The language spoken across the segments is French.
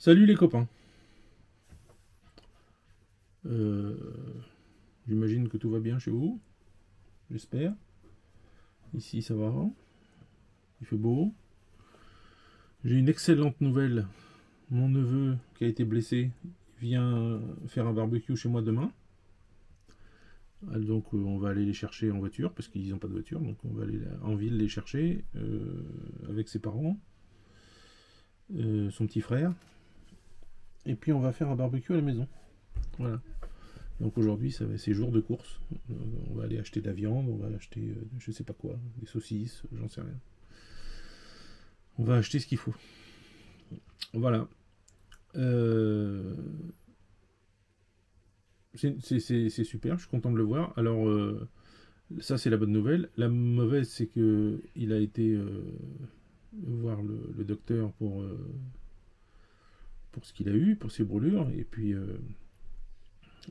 Salut les copains. Euh, J'imagine que tout va bien chez vous. J'espère. Ici ça va. Il fait beau. J'ai une excellente nouvelle. Mon neveu qui a été blessé vient faire un barbecue chez moi demain. Donc on va aller les chercher en voiture parce qu'ils n'ont pas de voiture. Donc on va aller en ville les chercher avec ses parents, son petit frère. Et puis on va faire un barbecue à la maison. Voilà. Donc aujourd'hui, c'est jour de course. On va aller acheter de la viande, on va acheter je sais pas quoi, des saucisses, j'en sais rien. On va acheter ce qu'il faut. Voilà. Euh, c'est super, je suis content de le voir. Alors, ça, c'est la bonne nouvelle. La mauvaise, c'est que il a été voir le docteur pour ce qu'il a eu, pour ses brûlures. Et puis,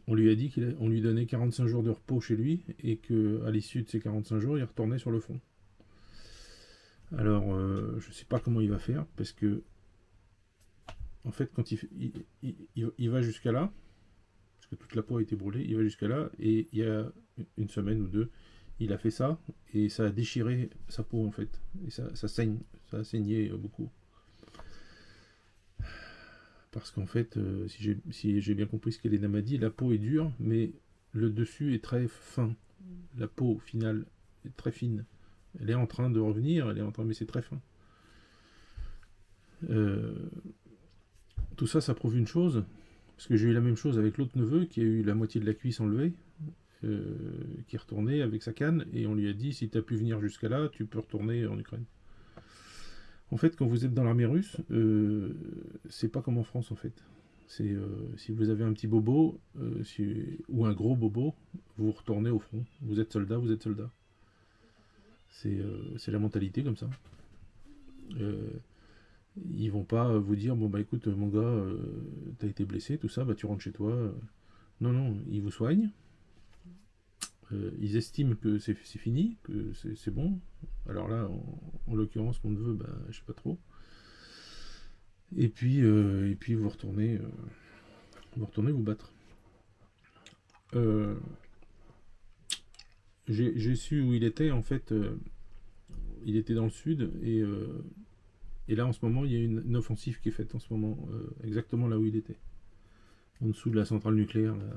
on lui a dit qu'on lui donnait 45 jours de repos chez lui et qu'à l'issue de ces 45 jours, il retournait sur le front. Alors, je ne sais pas comment il va faire parce que, en fait, quand il va jusqu'à là, parce que toute la peau a été brûlée, il va jusqu'à là et il y a une semaine ou deux, il a fait ça et ça a déchiré sa peau en fait. Et ça saigne, ça a saigné beaucoup. Parce qu'en fait, si j'ai bien compris ce qu'elle m'a dit, la peau est dure, mais le dessus est très fin. La peau finale est très fine. Elle est en train de revenir, mais c'est très fin. Euh, Tout ça, ça prouve une chose, parce que j'ai eu la même chose avec l'autre neveu qui a eu la moitié de la cuisse enlevée, qui est retourné avec sa canne, et on lui a dit si tu as pu venir jusqu'à là, tu peux retourner en Ukraine. En fait, quand vous êtes dans l'armée russe, c'est pas comme en France en fait. C'est si vous avez un petit bobo ou un gros bobo, vous retournez au front. Vous êtes soldat, vous êtes soldat. C'est la mentalité comme ça. Euh, Ils vont pas vous dire bon bah écoute mon gars, t'as été blessé, tout ça, bah tu rentres chez toi. Non, non, ils vous soignent. Ils estiment que c'est fini, que c'est bon. Alors là, en l'occurrence, mon neveu, bah, je sais pas trop. Et puis vous retournez vous battre. Euh, j'ai su où il était, en fait, il était dans le sud, et là en ce moment, il y a une offensive qui est faite en ce moment, exactement là où il était. En dessous de la centrale nucléaire, là,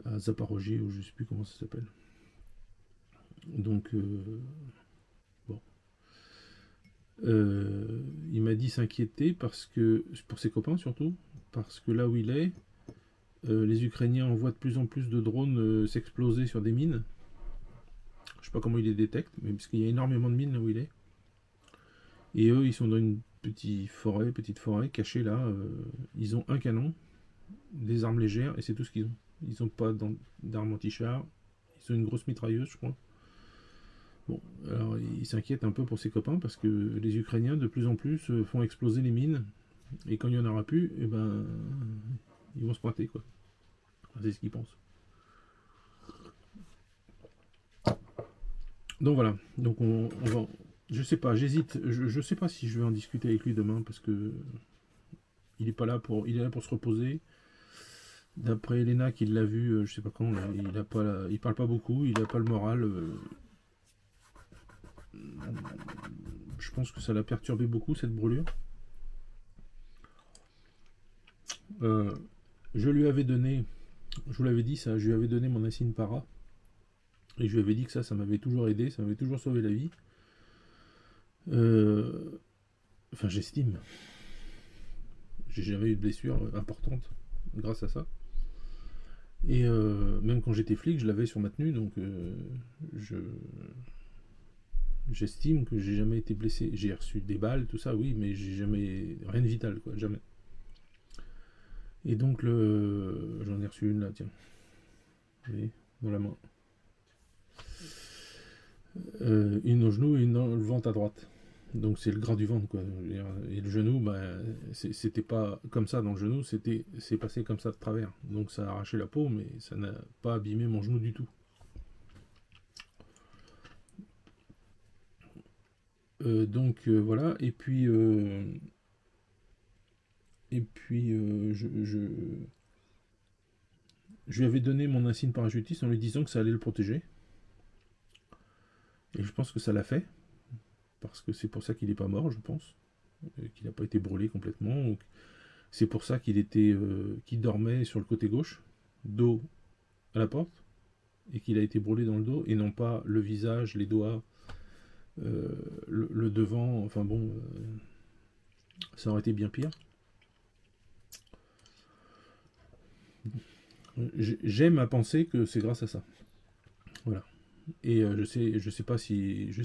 à Zaporozhye, ou je sais plus comment ça s'appelle. Donc, bon. Il m'a dit s'inquiéter parce que, pour ses copains surtout, parce que là où il est, les Ukrainiens envoient de plus en plus de drones s'exploser sur des mines. Je sais pas comment ils les détectent, mais parce qu'il y a énormément de mines là où il est. Et eux, ils sont dans une petite forêt cachée là. Ils ont un canon, des armes légères, et c'est tout ce qu'ils ont. Ils n'ont pas d'armes anti-char. Ils ont une grosse mitrailleuse, je crois. Bon, alors il s'inquiète un peu pour ses copains parce que les Ukrainiens de plus en plus font exploser les mines et quand il n'y en aura plus, eh ben ils vont se pointer quoi. Enfin, c'est ce qu'ils pensent. Donc voilà. Donc on va. Je sais pas, j'hésite. Je sais pas si je vais en discuter avec lui demain parce que il est pas là pour. Il est là pour se reposer. D'après Elena qui l'a vu, je sais pas quand, là, il parle pas beaucoup, il a pas le moral. Je pense que ça l'a perturbé beaucoup cette brûlure. Euh, je lui avais donné, je vous l'avais dit ça, je lui avais donné mon Asin Para et je lui avais dit que ça m'avait toujours aidé, ça m'avait toujours sauvé la vie. Euh, enfin, j'estime. J'ai jamais eu de blessure importante grâce à ça. Et même quand j'étais flic, je l'avais sur ma tenue, donc je j'estime que j'ai jamais été blessé. J'ai reçu des balles, tout ça, oui, mais j'ai jamais rien de vital, quoi, jamais. Et donc j'en ai reçu une là, tiens, vous voyez, dans la main. Une au genou et une dans le ventre à droite. Donc c'est le gras du ventre quoi. Et le genou, bah, c'était pas comme ça dans le genou, c'est passé comme ça de travers. Donc ça a arraché la peau, mais ça n'a pas abîmé mon genou du tout. Donc voilà. Et puis Et puis je lui avais donné mon insigne parachutiste en lui disant que ça allait le protéger. Et je pense que ça l'a fait, parce que c'est pour ça qu'il n'est pas mort, je pense. Qu'il n'a pas été brûlé complètement. C'est pour ça qu'il dormait sur le côté gauche, dos à la porte, et qu'il a été brûlé dans le dos, et non pas le visage, les doigts, le devant. Enfin bon, ça aurait été bien pire. J'aime à penser que c'est grâce à ça. Voilà. Et je sais pas si, je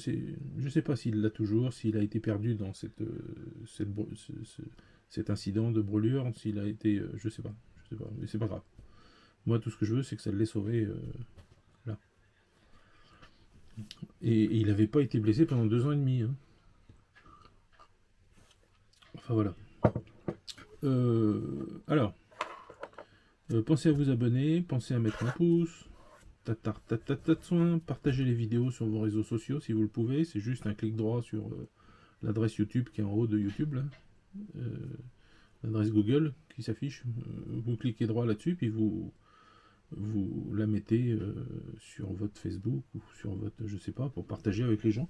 sais pas s'il l'a toujours, s'il a été perdu dans cet incident de brûlure, s'il a été, je sais pas, mais c'est pas grave. Moi, tout ce que je veux, c'est que ça l'ait sauvé là. Et il n'avait pas été blessé pendant 2 ans et demi. Hein. Enfin voilà. Alors, pensez à vous abonner, pensez à mettre un pouce. De soin, partagez les vidéos sur vos réseaux sociaux si vous le pouvez. C'est juste un clic droit sur l'adresse YouTube qui est en haut de YouTube, l'adresse Google qui s'affiche. Vous cliquez droit là-dessus, puis vous la mettez sur votre Facebook ou sur votre, je sais pas, pour partager avec les gens.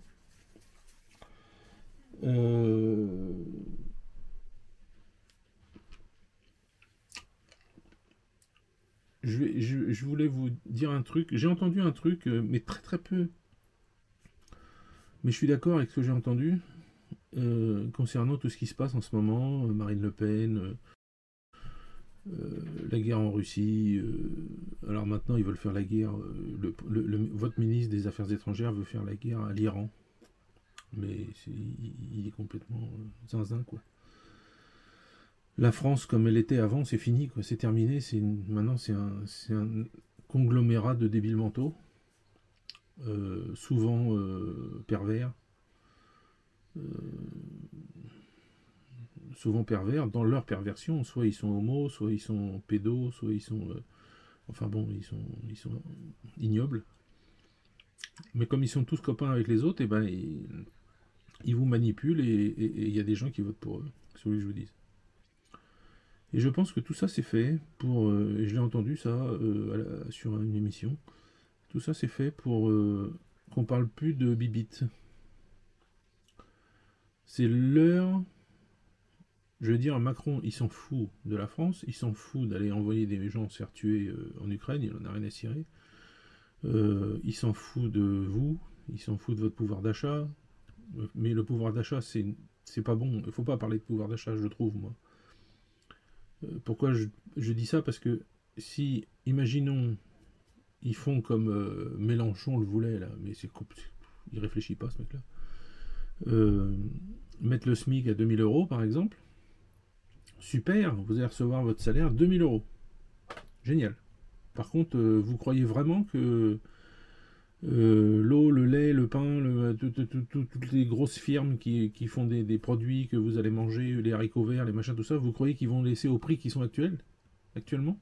Je voulais vous dire un truc. J'ai entendu un truc, mais très très peu. Mais je suis d'accord avec ce que j'ai entendu concernant tout ce qui se passe en ce moment. Marine Le Pen, la guerre en Russie. Alors maintenant, ils veulent faire la guerre. Votre ministre des Affaires étrangères veut faire la guerre à l'Iran. Mais il est complètement zinzin, quoi. La France, comme elle était avant, c'est fini, quoi. C'est terminé. Maintenant, c'est un conglomérat de débiles mentaux, souvent pervers, dans leur perversion. Soit ils sont homos, soit ils sont pédos, soit ils sont, enfin bon, ils sont ignobles. Mais comme ils sont tous copains avec les autres, et ben ils vous manipulent et il y a des gens qui votent pour eux. C'est ce que je vous dis. Et je pense que tout ça c'est fait pour, et je l'ai entendu ça sur une émission, tout ça c'est fait pour qu'on parle plus de bibite. C'est l'heure, je veux dire, Macron il s'en fout de la France, il s'en fout d'aller envoyer des gens se faire tuer en Ukraine, il en a rien à cirer. Il s'en fout de vous, il s'en fout de votre pouvoir d'achat, mais le pouvoir d'achat c'est pas bon, il faut pas parler de pouvoir d'achat je trouve moi. Pourquoi je dis ça? Parce que si, imaginons, ils font comme Mélenchon le voulait, là, mais il réfléchit pas, ce mec-là. Mettre le SMIC à 2000 euros, par exemple. Super, vous allez recevoir votre salaire 2000 euros. Génial. Par contre, vous croyez vraiment que l'eau, le lait, le pain, toutes les grosses firmes qui font des produits que vous allez manger, les haricots verts, les machins, tout ça, vous croyez qu'ils vont laisser au prix qui sont actuellement?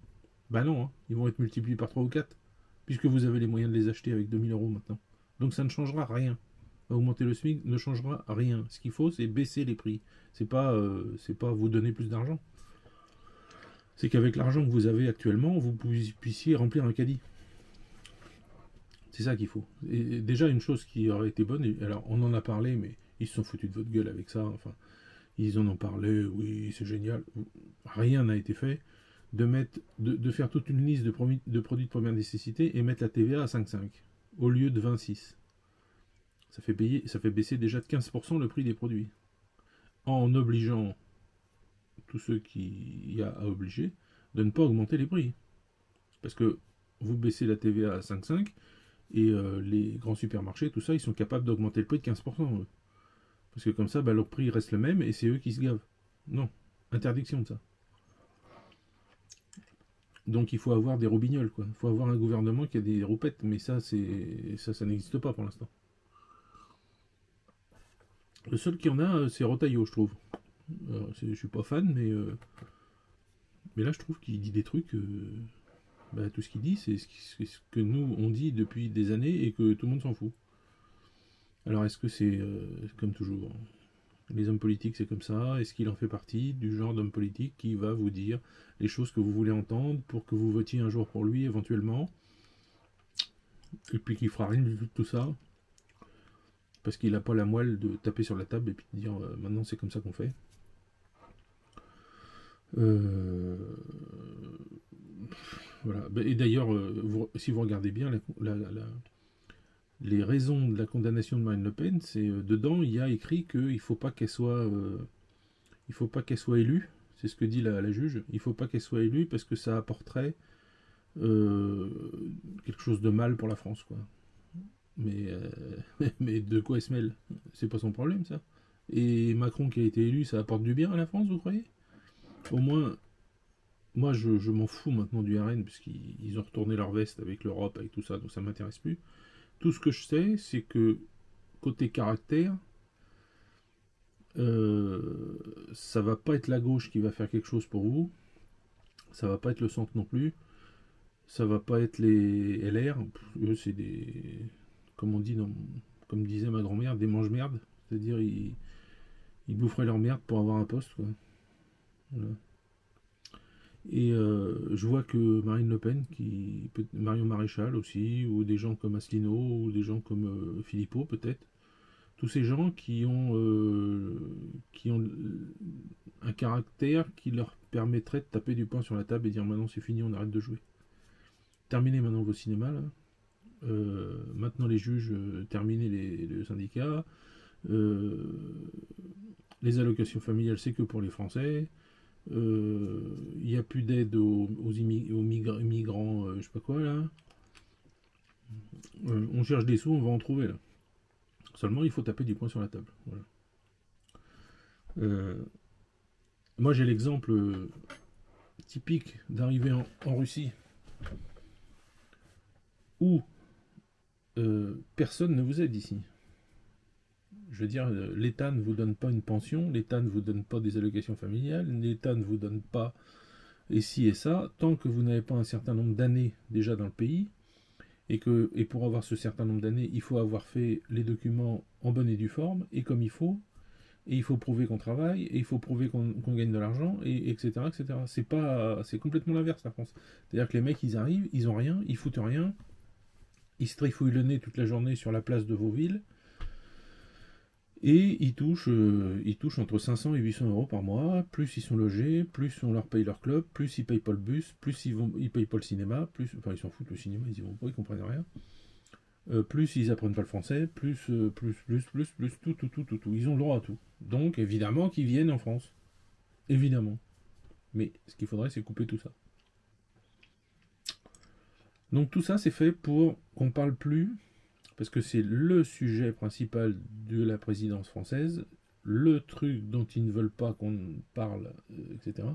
Bah non, hein, ils vont être multipliés par 3 ou 4, puisque vous avez les moyens de les acheter avec 2000 euros maintenant. Donc ça ne changera rien. Augmenter le SMIC ne changera rien. Ce qu'il faut, c'est baisser les prix. C'est pas vous donner plus d'argent. C'est qu'avec l'argent que vous avez actuellement, vous puissiez remplir un caddie. C'est ça qu'il faut. Et déjà, une chose qui aurait été bonne, alors on en a parlé, mais ils se sont foutus de votre gueule avec ça, enfin, ils en ont parlé, oui, c'est génial. Rien n'a été fait. De faire toute une liste de produits de première nécessité et mettre la TVA à 5,5 au lieu de 26. Ça fait baisser déjà de 15% le prix des produits. En obligeant tous ceux qui y a à obliger de ne pas augmenter les prix. Parce que vous baissez la TVA à 5,5 et les grands supermarchés, tout ça, ils sont capables d'augmenter le prix de 15%. Parce que comme ça, leur prix reste le même et c'est eux qui se gavent. Non, interdiction de ça. Donc il faut avoir des roubignoles, quoi. Il faut avoir un gouvernement qui a des roupettes, mais ça n'existe pas pour l'instant. Le seul qui en a, c'est Rotaillot, je trouve. Je suis pas fan, mais là je trouve qu'il dit des trucs. Tout ce qu'il dit, c'est ce que nous on dit depuis des années et que tout le monde s'en fout. Alors est-ce que c'est comme toujours, Les hommes politiques, c'est comme ça. Est-ce qu'il en fait partie du genre d'homme politique qui va vous dire les choses que vous voulez entendre pour que vous votiez un jour pour lui, éventuellement, et puis qui fera rien du tout de tout ça, parce qu'il n'a pas la moelle de taper sur la table et puis de dire maintenant c'est comme ça qu'on fait. Voilà. Et d'ailleurs, si vous regardez bien les raisons de la condamnation de Marine Le Pen, c'est dedans il y a écrit qu'il ne faut pas qu'elle soit, il faut pas qu'elle soit élue. C'est ce que dit la juge. Il ne faut pas qu'elle soit élue parce que ça apporterait quelque chose de mal pour la France, quoi. Mais, mais de quoi elle se mêle? C'est pas son problème, ça. Et Macron qui a été élu, ça apporte du bien à la France, vous croyez? Au moins, moi je m'en fous maintenant du RN, puisqu'ils ont retourné leur veste avec l'Europe, avec tout ça, donc ça m'intéresse plus. Tout ce que je sais, c'est que côté caractère, ça va pas être la gauche qui va faire quelque chose pour vous, ça va pas être le centre non plus, ça va pas être les LR, eux c'est des, comme on dit, comme disait ma grand-mère, des mange-merdes, c'est-à-dire ils boufferaient leur merde pour avoir un poste, quoi. Voilà. Et je vois que Marine Le Pen, Marion Maréchal aussi, ou des gens comme Asselineau, ou des gens comme Philippot peut-être, tous ces gens qui ont un caractère qui leur permettrait de taper du poing sur la table et dire maintenant c'est fini, on arrête de jouer. Terminez maintenant vos cinémas là. Maintenant les juges, terminez les syndicats. Les allocations familiales, c'est que pour les Français. Il n'y a plus d'aide aux migrants, je sais pas quoi là. On cherche des sous, on va en trouver là. Seulement, il faut taper du poing sur la table. Voilà. Moi, j'ai l'exemple typique d'arriver en Russie où personne ne vous aide ici. Je veux dire, l'État ne vous donne pas une pension, l'État ne vous donne pas des allocations familiales, l'État ne vous donne pas et ci et ça, tant que vous n'avez pas un certain nombre d'années déjà dans le pays, et pour avoir ce certain nombre d'années, il faut avoir fait les documents en bonne et due forme, et comme il faut, et il faut prouver qu'on travaille, et il faut prouver qu'on gagne de l'argent, et etc. etc. C'est complètement l'inverse la France. C'est-à-dire que les mecs, ils arrivent, ils ont rien, ils foutent rien, ils se trifouillent le nez toute la journée sur la place de vos villes, et ils touchent entre 500 et 800 euros par mois, plus ils sont logés, plus on leur paye leur club, plus ils payent pas le bus, plus ils payent pas le cinéma, plus, enfin ils s'en foutent le cinéma, ils y vont pas, ils comprennent rien. Plus ils apprennent pas le français, plus, tout. Ils ont le droit à tout. Donc évidemment qu'ils viennent en France. Évidemment. Mais ce qu'il faudrait, c'est couper tout ça. Donc tout ça, c'est fait pour qu'on parle plus, parce que c'est le sujet principal de la présidence française, le truc dont ils ne veulent pas qu'on parle, etc.,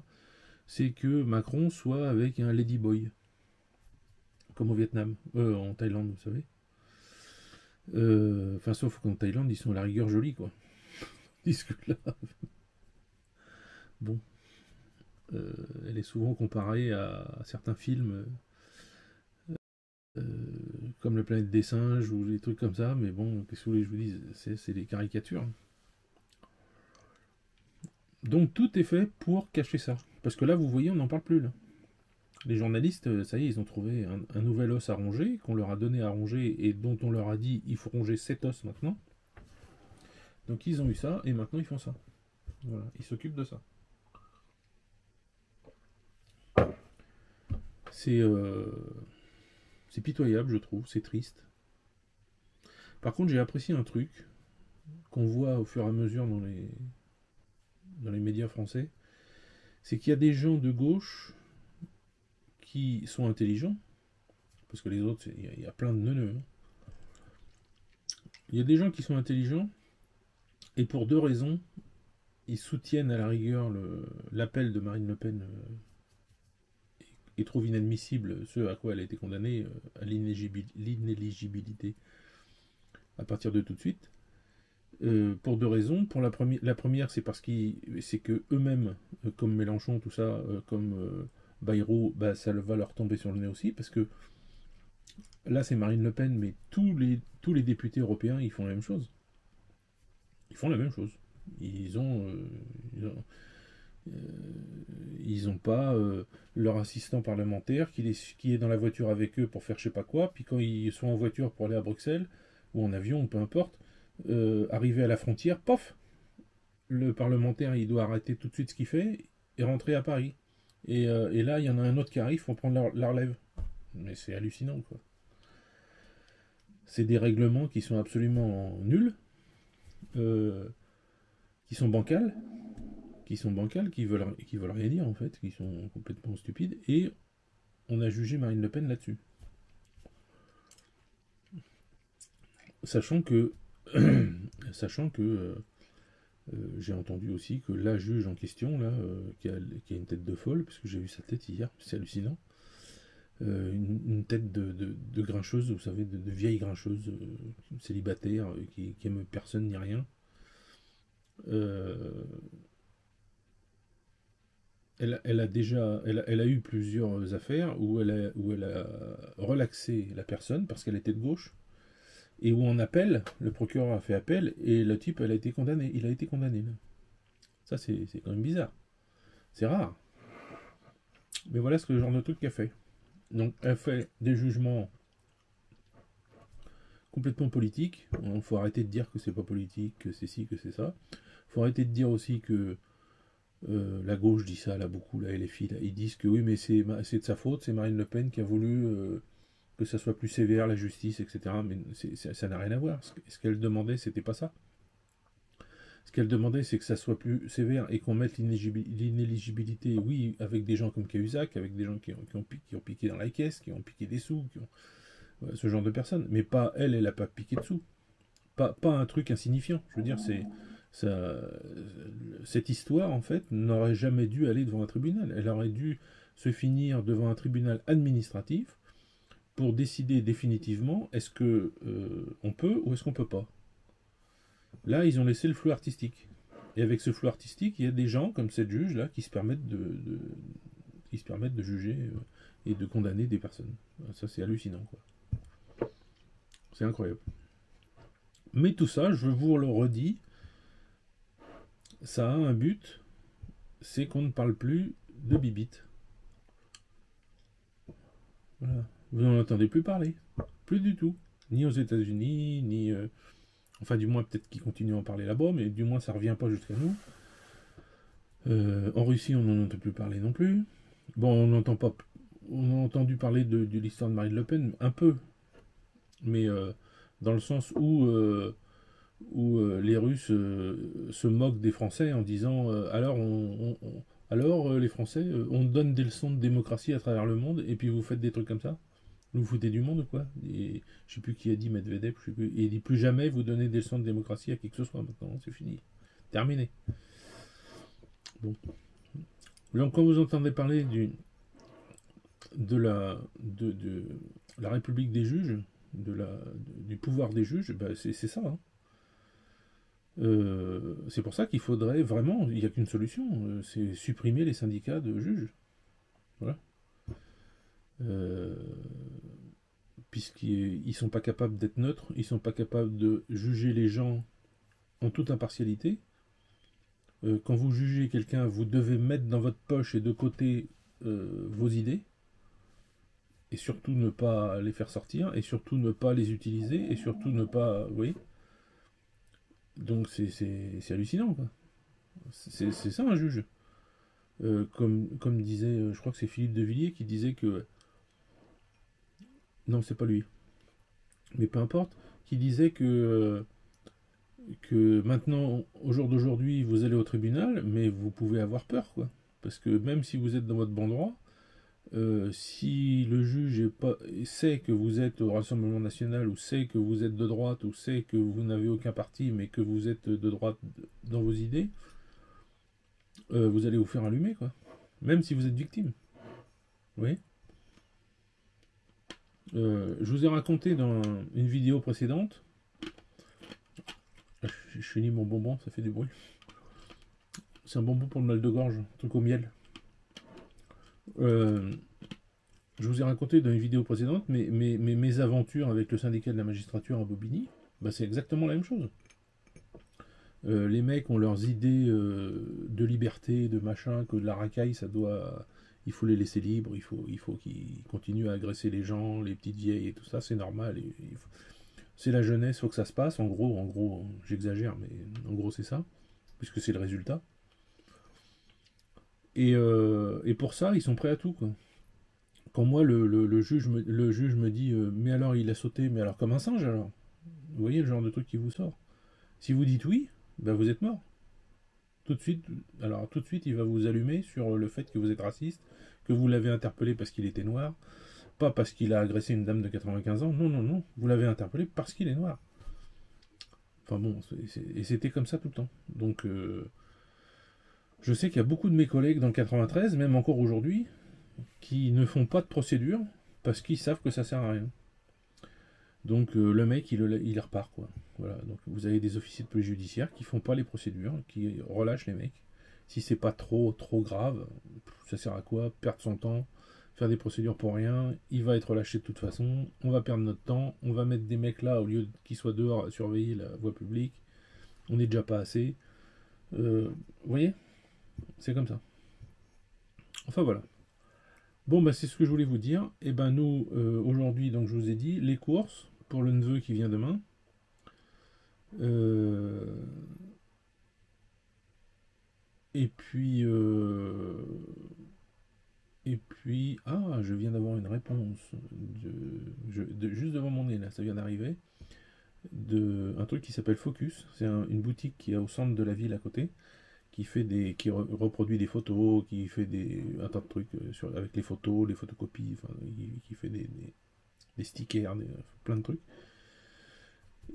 c'est que Macron soit avec un ladyboy, comme au Vietnam, en Thaïlande, vous savez. Enfin, sauf qu'en Thaïlande, ils sont à la rigueur jolis, quoi. Disque là. Bon. Elle est souvent comparée à certains films comme La planète des singes ou des trucs comme ça, mais bon, qu'est-ce que vous voulez que je vous dise, c'est des caricatures. Donc tout est fait pour cacher ça. Parce que là, vous voyez, on n'en parle plus. Là. Les journalistes, ça y est, ils ont trouvé un nouvel os à ronger, qu'on leur a donné à ronger et dont on leur a dit il faut ronger cet os maintenant. Donc ils ont eu ça et maintenant ils font ça. Voilà, ils s'occupent de ça. C'est pitoyable, je trouve, c'est triste. Par contre, j'ai apprécié un truc qu'on voit au fur et à mesure dans les médias français, c'est qu'il y a des gens de gauche qui sont intelligents, parce que les autres, il y a plein de neuneux. Hein. Il y a des gens qui sont intelligents, et pour deux raisons, ils soutiennent à la rigueur l'appel de Marine Le Pen et trouvent inadmissible ce à quoi elle a été condamnée, à l'inéligibilité à partir de tout de suite. Pour deux raisons. Pour la première, c'est parce c'est que eux-mêmes, comme Mélenchon, tout ça, comme Bayrou, bah, ça va leur tomber sur le nez aussi, parce que là, c'est Marine Le Pen, mais tous les députés européens, ils font la même chose. Ils font la même chose. Ils ont, ils ont pas leur assistant parlementaire qui est dans la voiture avec eux pour faire je sais pas quoi, puis quand ils sont en voiture pour aller à Bruxelles, ou en avion, ou peu importe, arrivé à la frontière, pof, le parlementaire il doit arrêter tout de suite ce qu'il fait et rentrer à Paris. Et là, il y en a un autre qui arrive pour prendre la relève. Mais c'est hallucinant, quoi. C'est des règlements qui sont absolument nuls, euh, qui sont bancals, qui veulent rien dire en fait, qui sont complètement stupides, et on a jugé Marine Le Pen là-dessus. Sachant que, sachant que j'ai entendu aussi que la juge en question, là, qui a une tête de folle, parce que j'ai vu sa tête hier, c'est hallucinant, une tête de grincheuse, vous savez, de vieille grincheuse, célibataire, qui aime personne ni rien. Euh, elle a eu plusieurs affaires où elle a relaxé la personne parce qu'elle était de gauche, et où en appel, le procureur a fait appel, et le type, il a été condamné. Là. Ça, c'est quand même bizarre. C'est rare. Mais voilà ce que le genre de truc qu'elle fait. Donc, elle fait des jugements complètement politiques. Il faut arrêter de dire que c'est pas politique, que c'est ci, que c'est ça. Il faut arrêter de dire aussi que la gauche dit ça, là, beaucoup, la LFI, là, ils disent que oui, mais c'est de sa faute, c'est Marine Le Pen qui a voulu que ça soit plus sévère, la justice, etc. Mais ça n'a rien à voir. Ce qu'elle demandait, c'était pas ça. Ce qu'elle demandait, c'est que ça soit plus sévère et qu'on mette l'inéligibilité, oui, avec des gens comme Cahuzac, avec des gens qui ont piqué dans la caisse, qui ont piqué des sous, ce genre de personnes. Mais pas elle, elle a pas piqué de sous. Pas un truc insignifiant. Je veux dire, ça, cette histoire, en fait, n'aurait jamais dû aller devant un tribunal. Elle aurait dû se finir devant un tribunal administratif pour décider définitivement est-ce que on peut ou est-ce qu'on peut pas. Là, ils ont laissé le flou artistique. Et avec ce flou artistique, il y a des gens comme cette juge là qui se permettent de juger et de condamner des personnes. Ça, c'est hallucinant, quoi. C'est incroyable. Mais tout ça, je vous le redis, ça a un but, c'est qu'on ne parle plus de bibites. Voilà. Vous n'en entendez plus parler. Plus du tout. Ni aux États-Unis, ni. Enfin, du moins, peut-être qu'ils continuent à en parler là-bas, mais du moins, ça ne revient pas jusqu'à nous. En Russie, on n'en entend plus parler non plus. Bon, on n'entend pas. On a entendu parler de l'histoire de Marine Le Pen, un peu. Mais dans le sens où les Russes se moquent des Français en disant alors les Français, on donne des leçons de démocratie à travers le monde et puis vous faites des trucs comme ça. Vous vous foutez du monde ou quoi? Et je sais plus qui a dit Medvedev, je sais plus. Et il dit plus jamais vous donnez des leçons de démocratie à qui que ce soit maintenant, c'est fini. Terminé. Bon. Donc quand vous entendez parler de la République des juges, du pouvoir des juges, bah c'est ça. Hein. C'est pour ça qu'il faudrait vraiment, il n'y a qu'une solution, c'est supprimer les syndicats de juges. Voilà. Puisqu'ils ne sont pas capables d'être neutres, ils ne sont pas capables de juger les gens en toute impartialité. Quand vous jugez quelqu'un, vous devez mettre dans votre poche et de côté vos idées, et surtout ne pas les faire sortir, et surtout ne pas les utiliser, et surtout ne pas... Oui. Donc c'est hallucinant, quoi. C'est ça un juge. Comme disait, je crois que c'est Philippe de Villiers qui disait que... Non, c'est pas lui. Mais peu importe. Qui disait que maintenant, au jour d'aujourd'hui, vous allez au tribunal, mais vous pouvez avoir peur, quoi. Parce que même si vous êtes dans votre bon droit, si le juge sait que vous êtes au Rassemblement National, ou sait que vous êtes de droite, ou sait que vous n'avez aucun parti, mais que vous êtes de droite dans vos idées, vous allez vous faire allumer, quoi. Même si vous êtes victime. Vous voyez ? Je vous ai raconté dans une vidéo précédente. Je finis mon bonbon, ça fait du bruit. C'est un bonbon pour le mal de gorge, un truc au miel. Je vous ai raconté dans une vidéo précédente mes aventures avec le syndicat de la magistrature à Bobigny. Bah, c'est exactement la même chose. Les mecs ont leurs idées de liberté, de machin, que la racaille, il faut les laisser libres, il faut qu'ils continuent à agresser les gens, les petites vieilles et tout ça, c'est normal. C'est la jeunesse, faut que ça se passe. En gros, j'exagère, mais en gros c'est ça, puisque c'est le résultat. Et pour ça, ils sont prêts à tout, quoi. Quand moi, le juge me dit mais alors il a sauté, mais alors comme un singe alors. Vous voyez le genre de truc qui vous sort. Si vous dites oui, ben vous êtes mort. Tout de suite, il va vous allumer sur le fait que vous êtes raciste, que vous l'avez interpellé parce qu'il était noir, pas parce qu'il a agressé une dame de 95 ans. Non, non, non. Vous l'avez interpellé parce qu'il est noir. Enfin bon, et c'était comme ça tout le temps. Donc, je sais qu'il y a beaucoup de mes collègues dans le 93, même encore aujourd'hui, qui ne font pas de procédure parce qu'ils savent que ça sert à rien. Donc le mec il repart quoi. Voilà, donc vous avez des officiers de police judiciaire qui font pas les procédures, qui relâchent les mecs. Si c'est pas trop grave, ça sert à quoi? Perdre son temps, faire des procédures pour rien, il va être relâché de toute façon, on va perdre notre temps, on va mettre des mecs là au lieu qu'ils soient dehors à surveiller la voie publique, on n'est déjà pas assez. Vous voyez? C'est comme ça. Enfin voilà. Bon bah c'est ce que je voulais vous dire. Et ben nous aujourd'hui donc je vous ai dit les courses pour le neveu qui vient demain. Et puis ah je viens d'avoir une réponse juste devant mon nez là, ça vient d'arriver de un truc qui s'appelle Focus. C'est une boutique qui est au centre de la ville à côté, qui reproduit des photos, qui fait un tas de trucs avec les photos, les photocopies, enfin, qui fait des stickers, plein de trucs.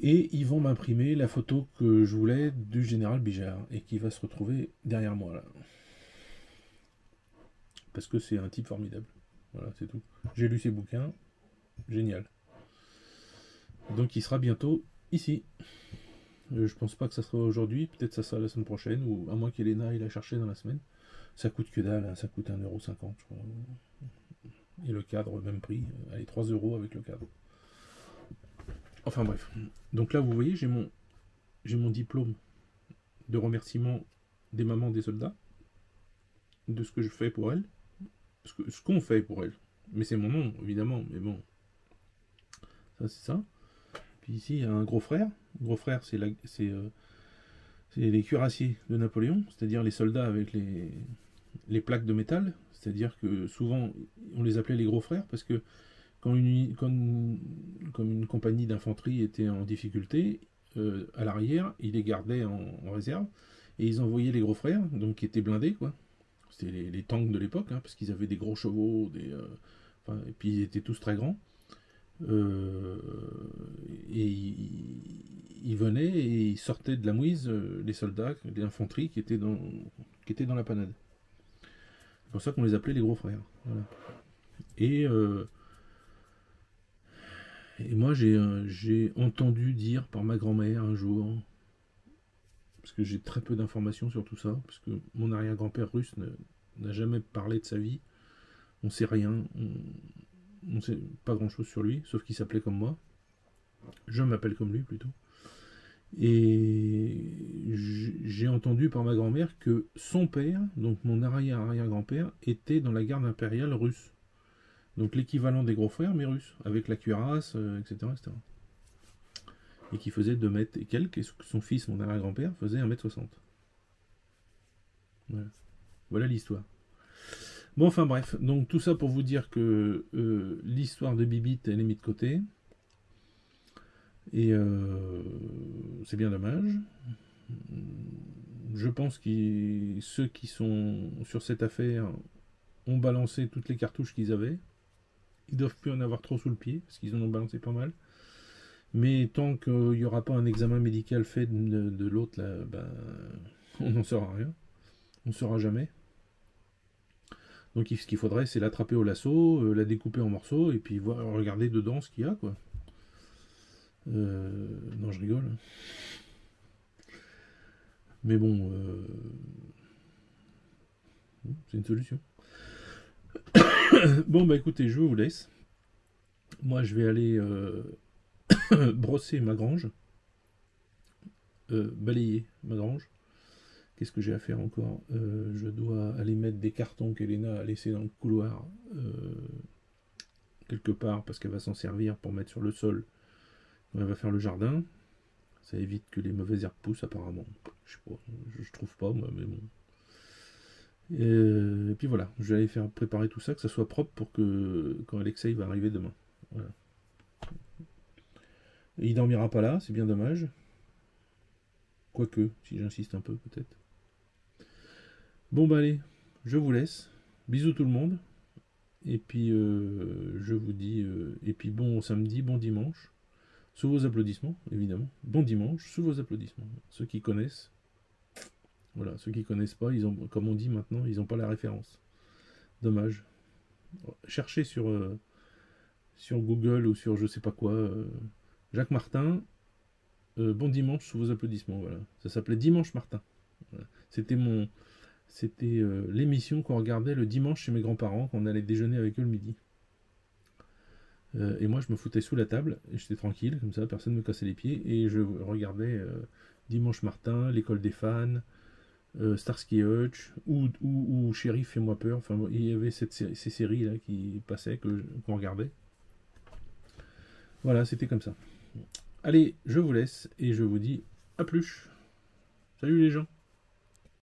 Et ils vont m'imprimer la photo que je voulais du général Bijard, et qui va se retrouver derrière moi là. Parce que c'est un type formidable. Voilà, c'est tout. J'ai lu ses bouquins, génial. Donc il sera bientôt ici. Je pense pas que ça sera aujourd'hui, peut-être ça sera la semaine prochaine, ou à moins qu'Elena il a cherché dans la semaine. Ça coûte que dalle, hein, ça coûte 1,50€, je crois. Et le cadre, même prix, allez, 3€ avec le cadre. Enfin bref. Donc là, vous voyez, j'ai mon diplôme de remerciement des mamans des soldats, de ce que je fais pour elles, ce qu'on fait pour elles. Mais c'est mon nom, évidemment, mais bon. Ça, c'est ça. Puis ici, il y a un gros frère. Le gros frère, c'est les cuirassiers de Napoléon, c'est-à-dire les soldats avec les plaques de métal. C'est-à-dire que souvent, on les appelait les gros frères, parce que quand une compagnie d'infanterie était en difficulté, à l'arrière, ils les gardaient en réserve, et ils envoyaient les gros frères, donc qui étaient blindés, quoi. C'était les tanks de l'époque, hein, parce qu'ils avaient des gros chevaux, et puis ils étaient tous très grands. Et ils venaient et ils sortaient de la mouise les soldats, l'infanterie qui étaient dans la panade. C'est pour ça qu'on les appelait les gros frères. Voilà. Et moi j'ai entendu dire par ma grand-mère un jour, parce que j'ai très peu d'informations sur tout ça, parce que mon arrière-grand-père russe n'a jamais parlé de sa vie, on sait rien, on ne sait pas grand chose sur lui, sauf qu'il s'appelait comme moi. Je m'appelle comme lui plutôt. Et j'ai entendu par ma grand-mère que son père, donc mon arrière-arrière-grand-père, était dans la garde impériale russe. Donc l'équivalent des gros frères, mais russe, avec la cuirasse, etc., etc. Et qui faisait 2 mètres et quelques, et son fils, mon arrière-grand-père, faisait 1,60 m. Voilà l'histoire. Bon, enfin bref, donc tout ça pour vous dire que l'histoire de Bibite, elle est mise de côté. Et c'est bien dommage. Je pense que ceux qui sont sur cette affaire ont balancé toutes les cartouches qu'ils avaient. Ils doivent plus en avoir trop sous le pied, parce qu'ils en ont balancé pas mal. Mais tant qu'il n'y aura pas un examen médical fait de l'autre, là, ben, on n'en saura rien. On ne saura jamais. Donc ce qu'il faudrait, c'est l'attraper au lasso, la découper en morceaux, et puis regarder dedans ce qu'il y a, quoi. Non, je rigole. Mais bon, c'est une solution. Bon, bah écoutez, je vous laisse. Moi, je vais aller brosser ma grange. balayer ma grange. Qu'est-ce que j'ai à faire encore? Je dois aller mettre des cartons qu'Elena a laissés dans le couloir quelque part parce qu'elle va s'en servir pour mettre sur le sol quand elle va faire le jardin. Ça évite que les mauvaises herbes poussent apparemment. Je sais pas, je trouve pas moi, mais bon. Et puis voilà, je vais aller faire préparer tout ça, que ça soit propre pour que quand Alexei va arriver demain. Voilà. Et il dormira pas là, c'est bien dommage. Quoique, si j'insiste un peu peut-être. Bon bah allez, je vous laisse. Bisous tout le monde. Et puis je vous dis, et puis bon samedi, bon dimanche. Sous vos applaudissements, évidemment. Bon dimanche, sous vos applaudissements. Ceux qui connaissent, voilà, ceux qui connaissent pas, ils ont, comme on dit maintenant, ils n'ont pas la référence. Dommage. Cherchez sur Google ou sur je sais pas quoi, Jacques Martin, bon dimanche sous vos applaudissements. Voilà, ça s'appelait Dimanche Martin. Voilà. C'était l'émission qu'on regardait le dimanche chez mes grands-parents quand on allait déjeuner avec eux le midi. Et moi je me foutais sous la table, et j'étais tranquille, comme ça, personne ne me cassait les pieds, et je regardais Dimanche Martin, L'école des fans, Starsky Hutch, ou Shérif Fais-moi peur. Enfin, il y avait ces séries là qui passaient, qu'on regardait. Voilà, c'était comme ça. Allez, je vous laisse, et je vous dis à plus. Salut les gens.